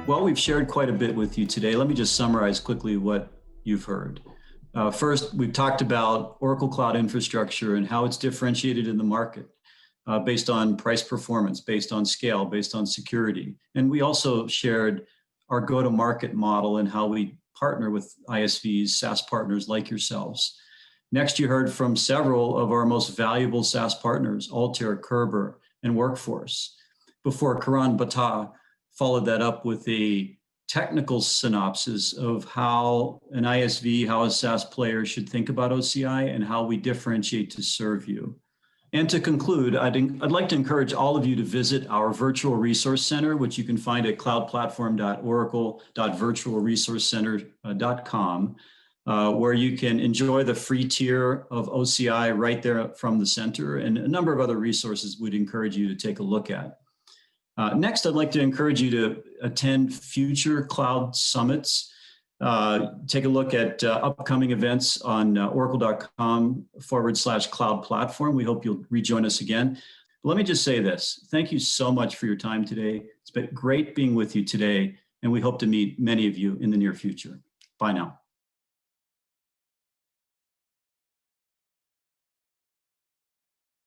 Well, we've shared quite a bit with you today. Let me just summarize quickly what you've heard. First, we've talked about Oracle Cloud Infrastructure and how it's differentiated in the market based on price performance, based on scale, based on security. And we also shared our go-to-market model and how we partner with ISVs, SaaS partners like yourselves. Next, you heard from several of our most valuable SaaS partners, Altair, Kerber, and Workforce, before Karan Bata followed that up with a technical synopsis of how an ISV, how a SaaS player should think about OCI and how we differentiate to serve you. And to conclude, I'd like to encourage all of you to visit our virtual resource center, which you can find at cloudplatform.oracle.virtualresourcecenter.com, where you can enjoy the free tier of OCI right there from the center, and a number of other resources we'd encourage you to take a look at. Next, I'd like to encourage you to attend future cloud summits. Take a look at upcoming events on oracle.com/cloud platform. We hope you'll rejoin us again. But let me just say this. Thank you so much for your time today. It's been great being with you today, and we hope to meet many of you in the near future. Bye now.